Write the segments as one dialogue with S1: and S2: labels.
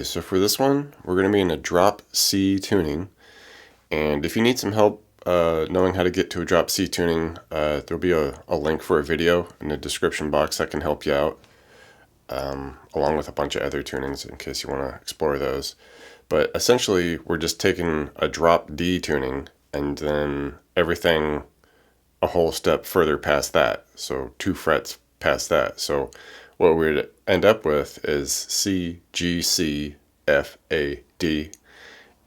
S1: Okay, so for this one, we're going to be in a drop C tuning. And if you need some help knowing how to get to a drop C tuning, there'll be a link for a video in the description box that can help you out, along with a bunch of other tunings in case you want to explore those. But essentially, we're just taking a drop D tuning and then everything a whole step further past that. So 2 frets past that. So what we'd end up with is C, G, C, F, A, D.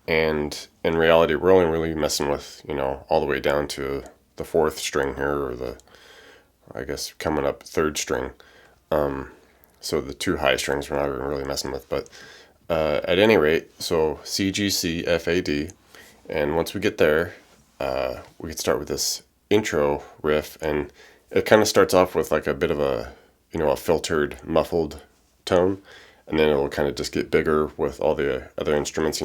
S1: And in reality, we're only really messing with, all the way down to the 4th string here, or the, I guess, coming up 3rd string. So the 2 high strings we're not even really messing with. But at any rate, so C, G, C, F, A, D. And once we get there, we can start with this intro riff. And it kind of starts off with like a bit of a, a filtered, muffled tone. And then it'll kind of just get bigger with all the other instruments,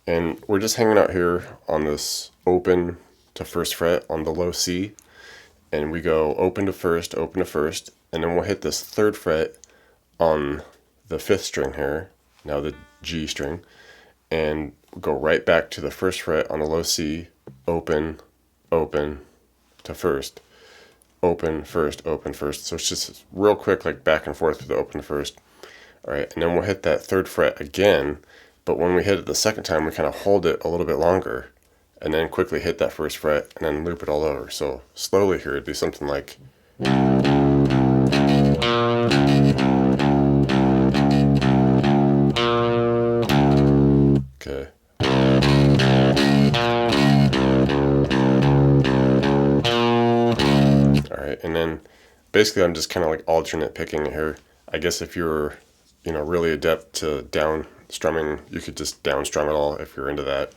S1: And we're just hanging out here on this open to 1st fret on the low C. And we go open to 1st, and then we'll hit this 3rd fret on the 5th string here, now the G string, and go right back to the 1st fret on the low C, open, open to 1st, open, 1st, open, 1st. So it's just real quick, like back and forth with the open to 1st. All right, and then we'll hit that 3rd fret again, but when we hit it the 2nd time, we kind of hold it a little bit longer, and then quickly hit that 1st fret, and then loop it all over. So slowly here, it'd be something like... Okay. Alright, and then basically I'm just kind of like alternate picking here. I guess if you're, really adept to down strumming, you could just down strum it all if you're into that.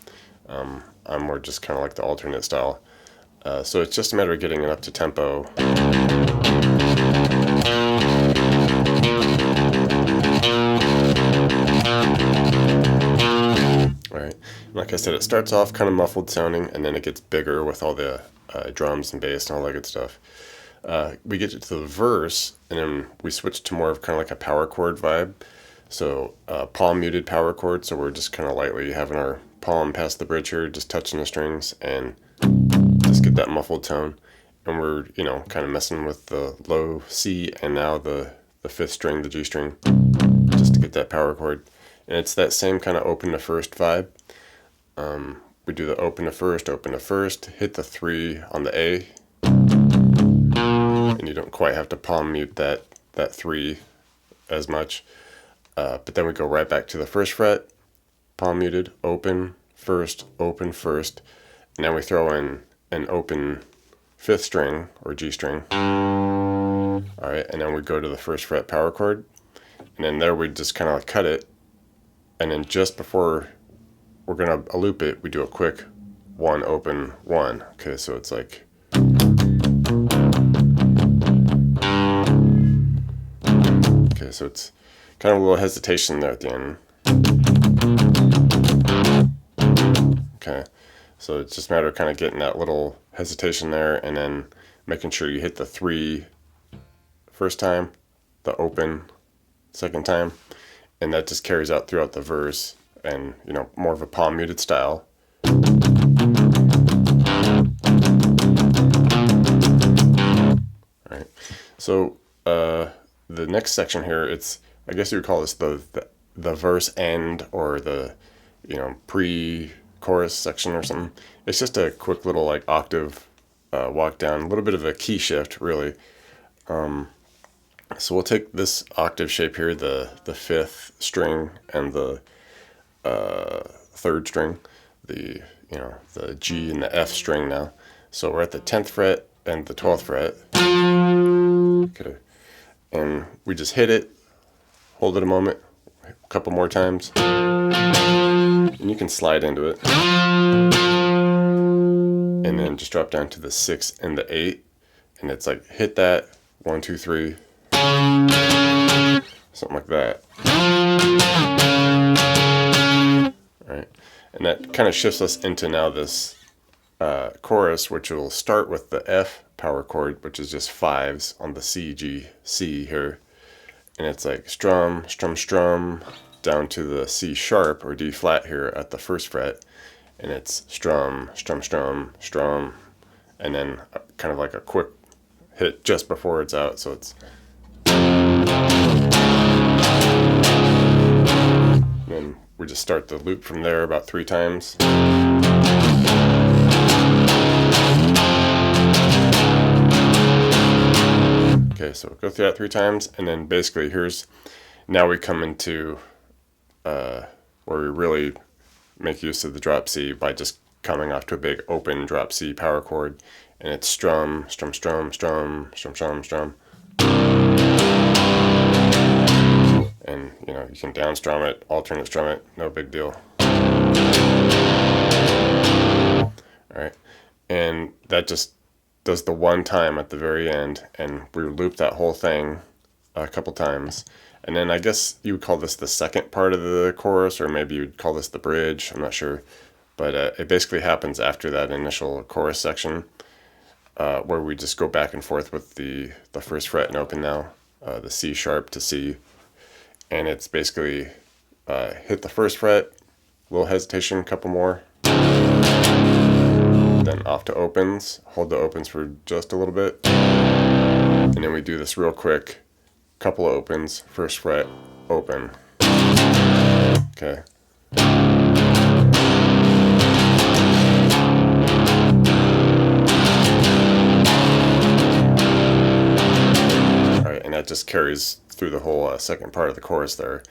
S1: I'm more just kind of like the alternate style. So it's just a matter of getting it up to tempo. Alright, like I said, it starts off kind of muffled sounding, and then it gets bigger with all the drums and bass and all that good stuff. We get to the verse, and then we switch to more of kind of like a power chord vibe. So palm muted power chord, so we're just kind of lightly having our palm past the bridge here, just touching the strings, and just get that muffled tone. And we're, kind of messing with the low C and now the 5th string, the G string, just to get that power chord. And it's that same kind of open to 1st vibe. We do the open to 1st, hit the 3 on the A, and you don't quite have to palm mute that 3 as much. But then we go right back to the 1st fret, palm muted, open 1st, and then we throw in an open 5th string or G string. Alright, and then we go to the 1st fret power chord, and then there we just kind of like cut it, and then just before we're going to loop it, we do a quick 1 open 1. Okay, so it's like... Okay, so it's kind of a little hesitation there at the end. Okay, so it's just a matter of kind of getting that little hesitation there, and then making sure you hit the 3 first time, the open 2nd time, and that just carries out throughout the verse, and more of a palm muted style. All right, so the next section here, it's, I guess you would call this the verse end, or the pre-chorus section or something. It's just a quick little like octave walk down, a little bit of a key shift really. So we'll take this octave shape here, the 5th string and the 3rd string, the G and the F string now. So we're at the 10th fret and the 12th fret. Okay, and we just hit it, hold it a moment, a couple more times, and you can slide into it, and then just drop down to the 6 and the 8, and it's like hit that 1, 2, 3, something like that. All right, and that kind of shifts us into now this chorus, which will start with the F power chord, which is just 5s on the C, G, C here. And it's like strum, strum, strum, down to the C sharp or D flat here at the first fret, and it's strum, strum, strum, strum, and then kind of like a quick hit just before it's out, so it's. And then we just start the loop from there about 3 times. Okay, so go through that 3 times, and then basically now we come into where we really make use of the drop C by just coming off to a big open drop C power chord, and it's strum, strum, strum, strum, strum, strum, strum. And you can down strum it, alternate strum it, no big deal. Alright, and that just does the one time at the very end, and we loop that whole thing a couple times. And then I guess you would call this the second part of the chorus, or maybe you'd call this the bridge, I'm not sure. But it basically happens after that initial chorus section, where we just go back and forth with the first fret and open now, the C sharp to C. And it's basically hit the first fret, little hesitation, a couple more. Then off to opens, hold the opens for just a little bit, and then we do this real quick, couple of opens, first fret, open. Okay. Alright, and that just carries through the whole second part of the chorus there.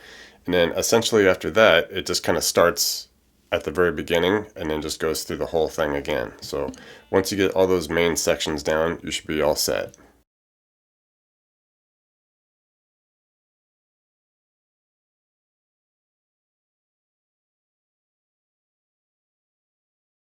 S1: And then essentially after that, it just kind of starts at the very beginning and then just goes through the whole thing again. So once you get all those main sections down, you should be all set.